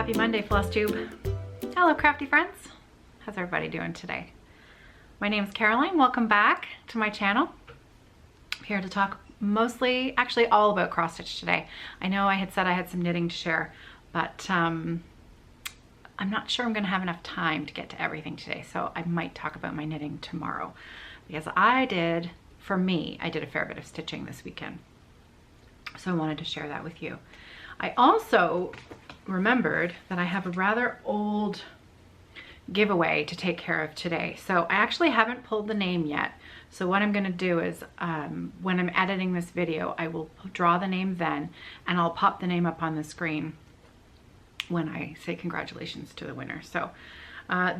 Happy Monday, FlossTube. Hello, crafty friends. How's everybody doing today? My name is Caroline. Welcome back to my channel. I'm here to talk mostly, actually all about cross stitch today. I know I had said I had some knitting to share, but I'm not sure I'm going to have enough time to get to everything today, so I might talk about my knitting tomorrow, because for me, I did a fair bit of stitching this weekend. So I wanted to share that with you. I also remembered that I have a rather old giveaway to take care of today. So I actually haven't pulled the name yet. So what I'm going to do is when I'm editing this video, I will draw the name then, and I'll pop the name up on the screen when I say congratulations to the winner. So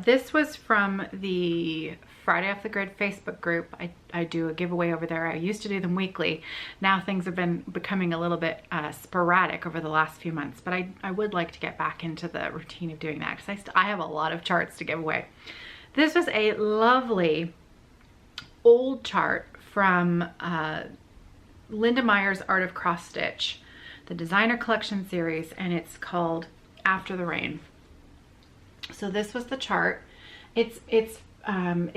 this was from the Friday Off the Grid Facebook group. I do a giveaway over there. I used to do them weekly. Now things have been becoming a little bit sporadic over the last few months, but I would like to get back into the routine of doing that because I have a lot of charts to give away. This was a lovely old chart from Linda Meyer's Art of Cross Stitch, the Designer Collection series, and it's called After the Rain. So this was the chart. It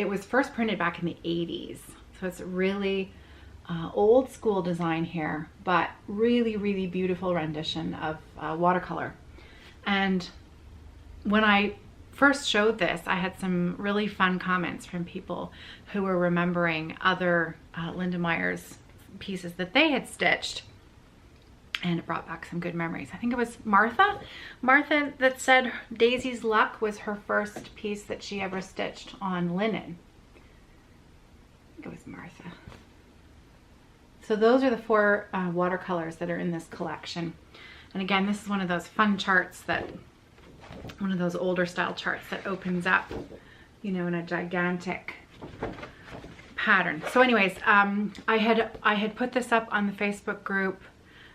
was first printed back in the 80s. So it's really old school design here, but really, really beautiful rendition of watercolor. And when I first showed this, I had some really fun comments from people who were remembering other Linda Meyer's pieces that they had stitched. And it brought back some good memories. I think it was Martha that said Daisy's Luck was her first piece that she ever stitched on linen. I think it was Martha. So those are the four watercolors that are in this collection. And again, this is one of those fun charts one of those older style charts that opens up, you know, in a gigantic pattern. So anyways, I had put this up on the Facebook group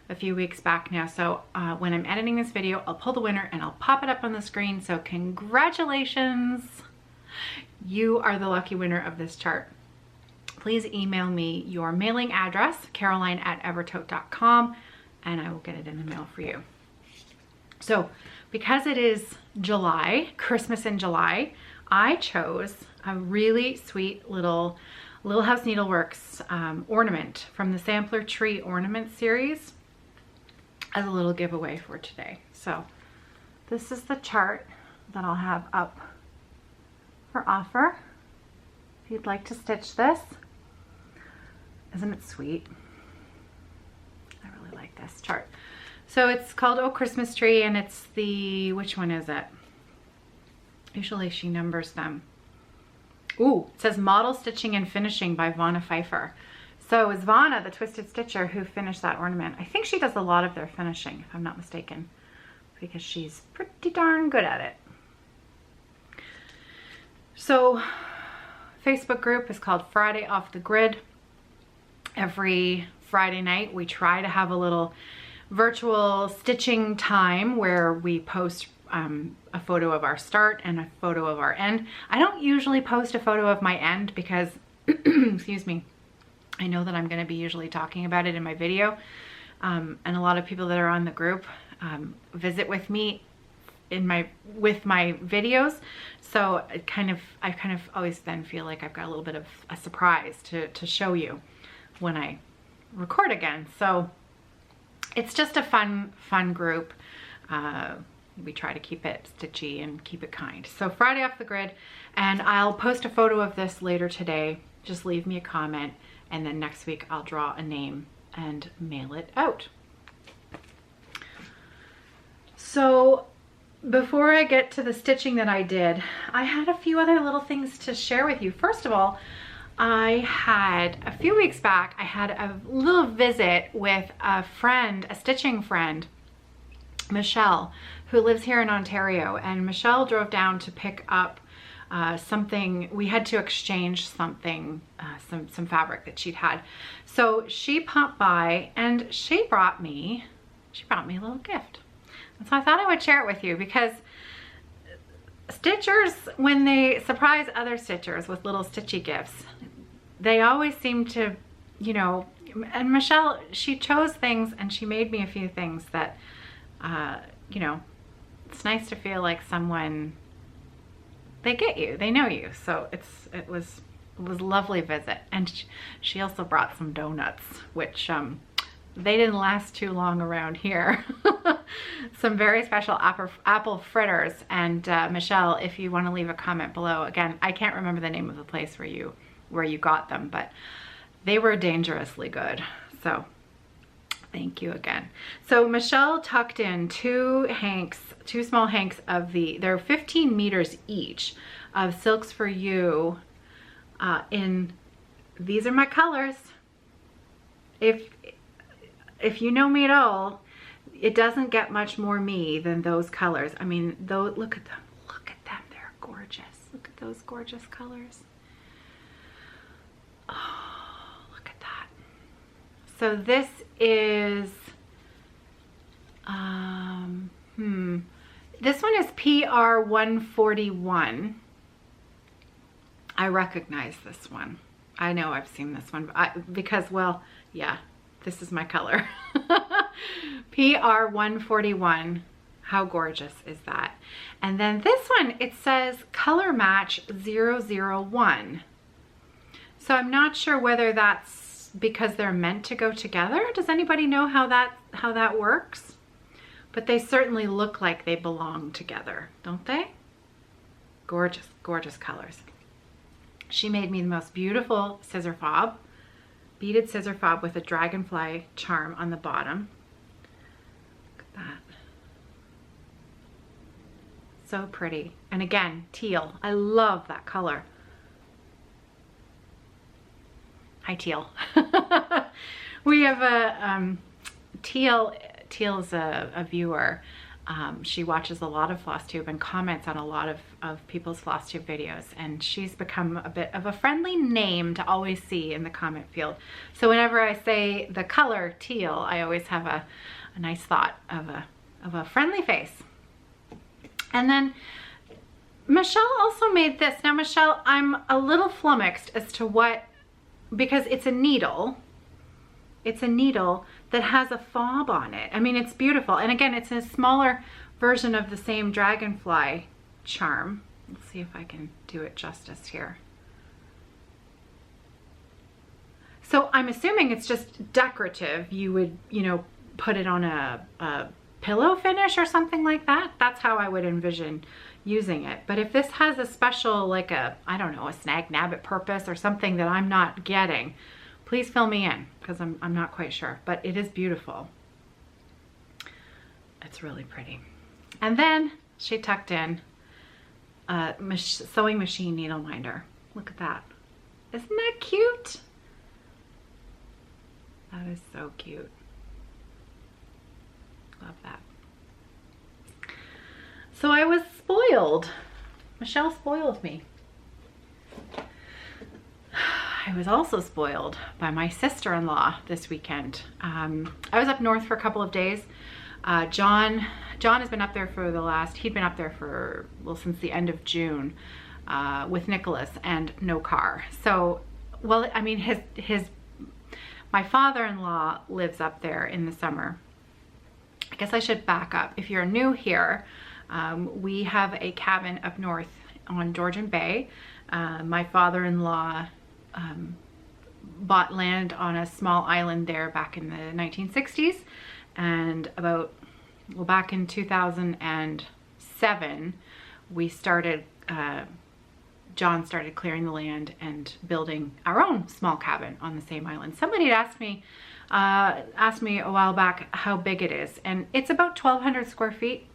a few weeks back now. So when I'm editing this video, I'll pull the winner and I'll pop it up on the screen. So congratulations, you are the lucky winner of this chart. Please email me your mailing address, caroline@evertote.com, and I will get it in the mail for you. So because it is July, Christmas in July, I chose a really sweet little House Needleworks ornament from the Sampler Tree Ornament series as a little giveaway for today. So this is the chart that I'll have up for offer if you'd like to stitch this. Isn't it sweet? I really like this chart. So it's called Oh Christmas Tree, and it's the, which one is it? Usually she numbers them. Ooh, it says Model Stitching and Finishing by Vanna Pfeiffer. So it's Vanna, the Twisted Stitcher, who finished that ornament. I think she does a lot of their finishing, if I'm not mistaken, because she's pretty darn good at it. So Facebook group is called Friday Off the Grid. Every Friday night we try to have a little virtual stitching time where we post a photo of our start and a photo of our end. I don't usually post a photo of my end because, excuse me, I know that I'm going to be usually talking about it in my video, and a lot of people that are on the group visit with me with my videos. So I kind of always then feel like I've got a little bit of a surprise to show you when I record again. So it's just a fun group. We try to keep it stitchy and keep it kind. So Friday Off the Grid, and I'll post a photo of this later today. Just leave me a comment, and then next week I'll draw a name and mail it out. So before I get to the stitching that I did, I had a few other little things to share with you. First of all, a few weeks back, I had a little visit with a stitching friend, Michelle, who lives here in Ontario, and Michelle drove down to pick up something. We had to exchange something, some fabric that she'd had. So she popped by and she brought me a little gift. And so I thought I would share it with you, because stitchers, when they surprise other stitchers with little stitchy gifts, they always seem to, you know, and Michelle, she chose things and she made me a few things that, you know, it's nice to feel like someone, they get you, they know you. So it was a lovely visit. And she also brought some donuts, which they didn't last too long around here. Some very special apple fritters. And Michelle, if you want to leave a comment below, again, I can't remember the name of the place where you got them, but they were dangerously good. So thank you again. So Michelle tucked in two small hanks of they're 15 meters each of Silks for You these are my colors. If you know me at all, it doesn't get much more me than those colors. I mean, look at them. Look at them. They're gorgeous. Look at those gorgeous colors. Oh, look at that. So this is, this one is PR 141. I recognize this one. I know I've seen this one because, well, yeah, this is my color. PR 141. How gorgeous is that? And then this one, it says color match 001. So I'm not sure whether that's because they're meant to go together. Does anybody know how that works? But they certainly look like they belong together, don't they? Gorgeous, gorgeous colors. She made me the most beautiful scissor fob, beaded scissor fob with a dragonfly charm on the bottom. Look at that. So pretty. And again, teal. I love that color. Hi, teal. We have a Teal is a viewer. She watches a lot of FlossTube and comments on a lot of people's FlossTube videos, and she's become a bit of a friendly name to always see in the comment field. So whenever I say the color teal, I always have a nice thought of a friendly face. And then Michelle also made this. Now Michelle, I'm a little flummoxed as to what, because it's a needle. It's a needle that has a fob on it. I mean, it's beautiful. And again, it's a smaller version of the same dragonfly charm. Let's see if I can do it justice here. So I'm assuming it's just decorative. You would, you know, put it on a pillow finish or something like that. That's how I would envision using it. But if this has a special, like I don't know, a snag nabbit purpose or something that I'm not getting, please fill me in, because I'm not quite sure, but it is beautiful. It's really pretty. And then she tucked in a sewing machine needle minder. Look at that. Isn't that cute? That is so cute. Love that. So I was spoiled. Michelle spoiled me. I was also spoiled by my sister-in-law this weekend. I was up north for a couple of days. John has been up there for he'd been up there for, well, since the end of June with Nicholas and no car. So, well, I mean, my father-in-law lives up there in the summer. I guess I should back up. If you're new here, we have a cabin up north on Georgian Bay. My father-in-law bought land on a small island there back in the 1960s, and back in 2007 we started John started clearing the land and building our own small cabin on the same island. Somebody had asked me a while back how big it is, and it's about 1,200 square feet.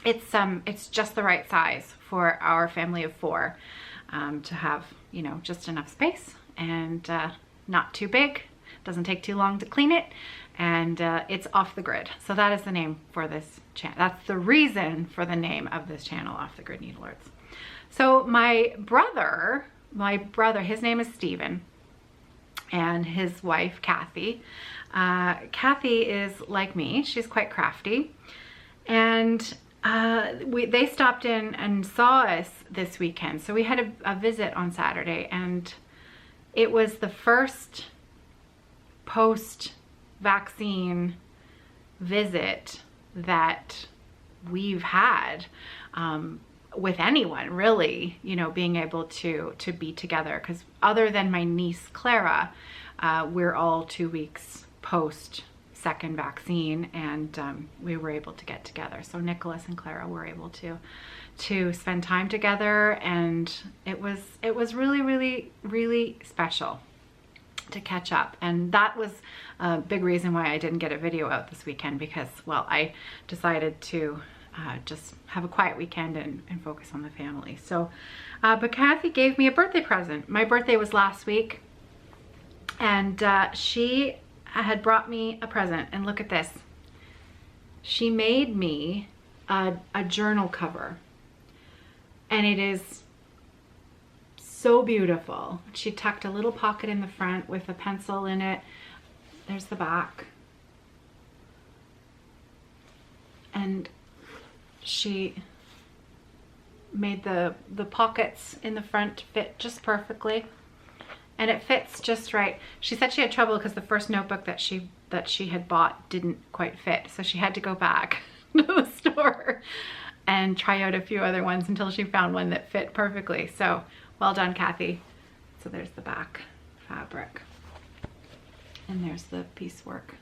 It's just the right size for our family of 4 to have, you know, just enough space and not too big. Doesn't take too long to clean it, and it's off the grid. So that is the name for this channel. That's the reason for the name of this channel, Off the Grid Needlearts. So my brother, his name is Steven, and his wife Kathy. Kathy is like me. She's quite crafty, and they stopped in and saw us this weekend. So we had a visit on Saturday, and it was the first post-vaccine visit that we've had with anyone, really, you know, being able to be together. Because other than my niece Clara, we're all 2 weeks post second vaccine, and we were able to get together. So Nicholas and Clara were able to spend time together, and it was really special to catch up. And that was a big reason why I didn't get a video out this weekend, because, well, I decided to just have a quiet weekend and focus on the family. So but Kathy gave me a birthday present. My birthday was last week, and she had brought me a present, and look at this. She made me a journal cover, and it is so beautiful. She tucked a little pocket in the front with a pencil in it. There's the back, and she made the pockets in the front fit just perfectly, and it fits just right. She said she had trouble because the first notebook that she had bought didn't quite fit, so she had to go back to the store and try out a few other ones until she found one that fit perfectly. So well done, Kathy. So there's the back fabric, and there's the piecework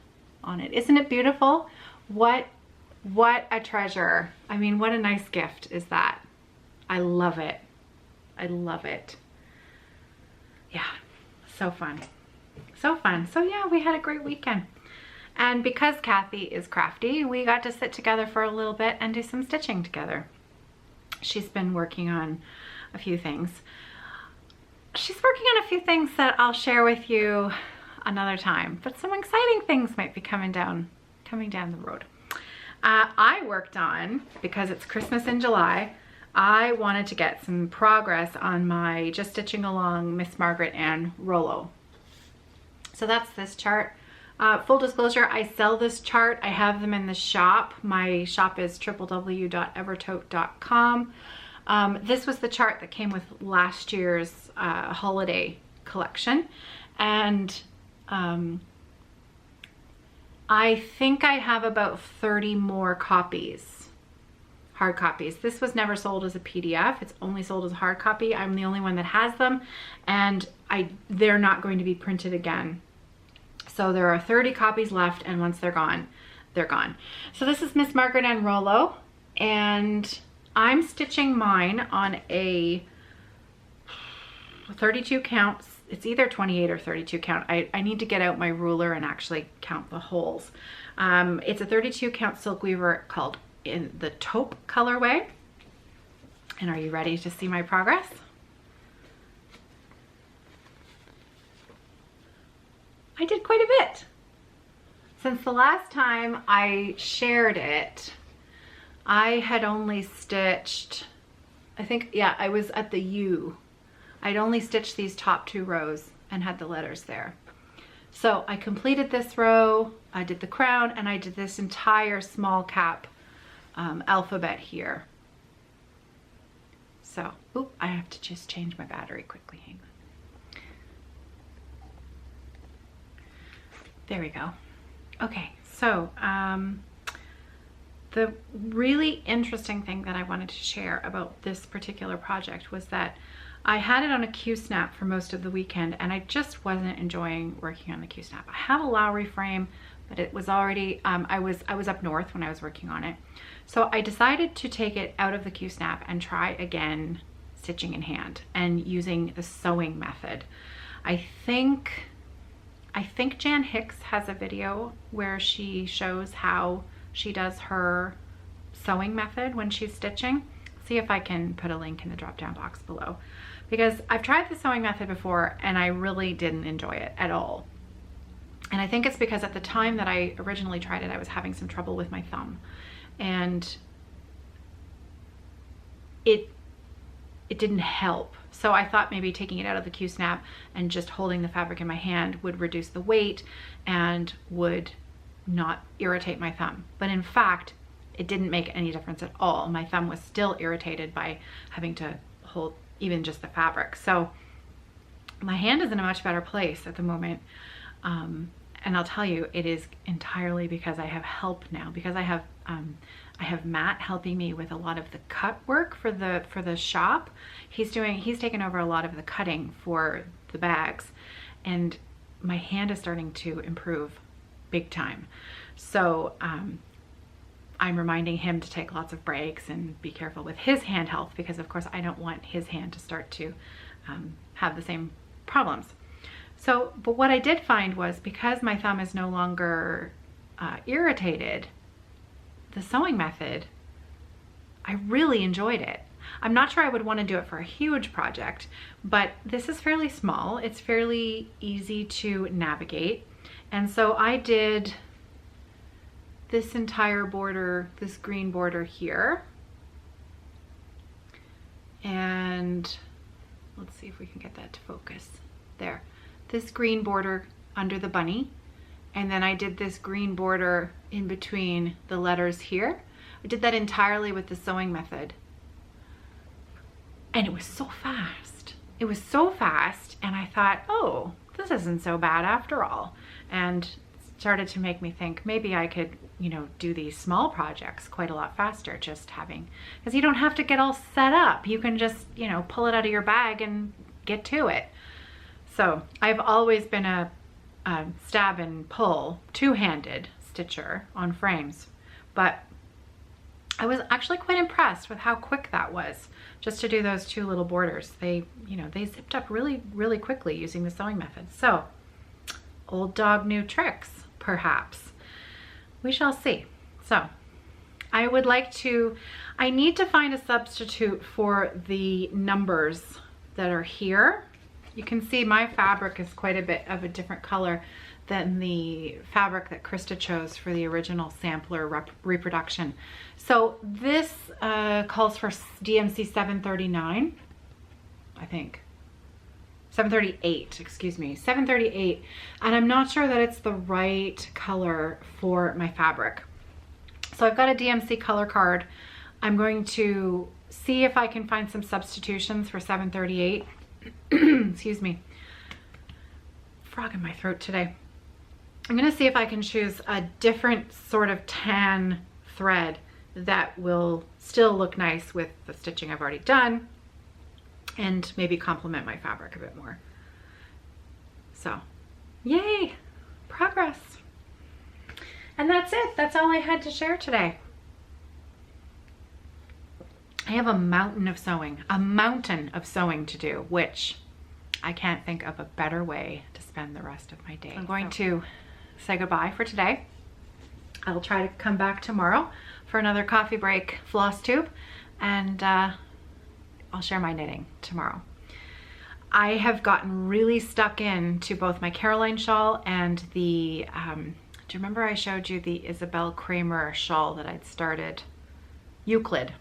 on it. Isn't it beautiful? What a treasure. I mean, what a nice gift is that. I love it. I love it. Yeah, so fun. So fun. So yeah, we had a great weekend. And because Kathy is crafty, we got to sit together for a little bit and do some stitching together. She's been working on a few things. She's working on a few things that I'll share with you another time, but some exciting things might be coming down the road. I worked on, because it's Christmas in July, I wanted to get some progress on my Just Stitching Along Miss Margaret Ann Rollo. So that's this chart. Full disclosure, I sell this chart. I have them in the shop. My shop is www.evertote.com. This was the chart that came with last year's holiday collection, and I think I have about 30 more copies, hard copies. This was never sold as a PDF. It's only sold as a hard copy. I'm the only one that has them, and they're not going to be printed again. So there are 30 copies left, and once they're gone, they're gone. So this is Miss Margaret Ann Rollo, and I'm stitching mine on a 32 counts. It's either 28 or 32 count. I need to get out my ruler and actually count the holes. It's a 32 count silk weaver called in the taupe colorway. And are you ready to see my progress? I did quite a bit. Since the last time I shared it, I had only stitched, I think, yeah, I was at the U. I'd only stitched these top 2 rows and had the letters there. So I completed this row, I did the crown, and I did this entire small cap alphabet here. So, oop, I have to just change my battery quickly, hang on. There we go. Okay, so the really interesting thing that I wanted to share about this particular project was that I had it on a Q-snap for most of the weekend, and I just wasn't enjoying working on the Q-snap. I have a Lowry frame, but it was already, I was up north when I was working on it. So I decided to take it out of the Q-snap and try again stitching in hand and using the sewing method. I think Jan Hicks has a video where she shows how she does her sewing method when she's stitching. See if I can put a link in the drop down box below, because I've tried the sewing method before and I really didn't enjoy it at all. And I think it's because at the time that I originally tried it, I was having some trouble with my thumb, and it didn't help. So I thought maybe taking it out of the Q-snap and just holding the fabric in my hand would reduce the weight and would not irritate my thumb. But in fact, it didn't make any difference at all. My thumb was still irritated by having to hold even just the fabric. So my hand is in a much better place at the moment. And I'll tell you, it is entirely because I have help now, because I have I have Matt helping me with a lot of the cut work for the shop. He's taken over a lot of the cutting for the bags, and my hand is starting to improve big time. So I'm reminding him to take lots of breaks and be careful with his hand health, because of course I don't want his hand to start to have the same problems. So, but what I did find was, because my thumb is no longer irritated, the sewing method, I really enjoyed it. I'm not sure I would want to do it for a huge project, but this is fairly small. It's fairly easy to navigate. And so I did this entire border, this green border here. And let's see if we can get that to focus. There, this green border under the bunny. And then I did this green border in between the letters here. I did that entirely with the sewing method. And it was so fast. It was so fast, and I thought, oh, this isn't so bad after all. And it started to make me think maybe I could, you know, do these small projects quite a lot faster, just having, because you don't have to get all set up. You can just, you know, pull it out of your bag and get to it. So I've always been a stab and pull, two-handed stitcher on frames, but I was actually quite impressed with how quick that was, just to do those two little borders. They, you know, they zipped up really, really quickly using the sewing method. So, old dog, new tricks, perhaps. We shall see. So, I need to find a substitute for the numbers that are here. You can see my fabric is quite a bit of a different color than the fabric that Krista chose for the original sampler reproduction. So this calls for DMC 739, I think. 738, excuse me, 738. And I'm not sure that it's the right color for my fabric. So I've got a DMC color card. I'm going to see if I can find some substitutions for 738. Excuse me, frog in my throat today. I'm gonna see if I can choose a different sort of tan thread that will still look nice with the stitching I've already done, and maybe complement my fabric a bit more. So, yay, progress. And that's it. That's all I had to share today. I have a mountain of sewing to do, which I can't think of a better way to spend the rest of my day. I'm going to say goodbye for today. I'll try to come back tomorrow for another coffee break floss tube, and I'll share my knitting tomorrow. I have gotten really stuck into both my Caroline shawl and the, do you remember I showed you the Isabel Kramer shawl that I'd started? Euclid.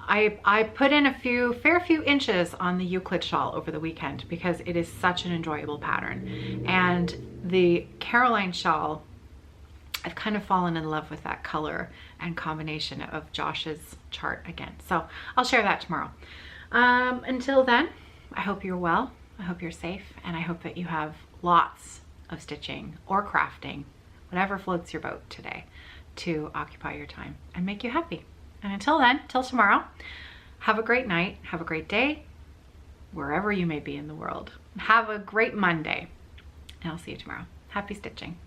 I put in a fair few inches on the Euclid shawl over the weekend because it is such an enjoyable pattern. And the Caroline shawl, I've kind of fallen in love with that color and combination of Josh's chart again. So I'll share that tomorrow. Until then, I hope you're well, I hope you're safe, and I hope that you have lots of stitching or crafting, whatever floats your boat today, to occupy your time and make you happy. And until then, till tomorrow, have a great night, have a great day, wherever you may be in the world. Have a great Monday, and I'll see you tomorrow. Happy stitching.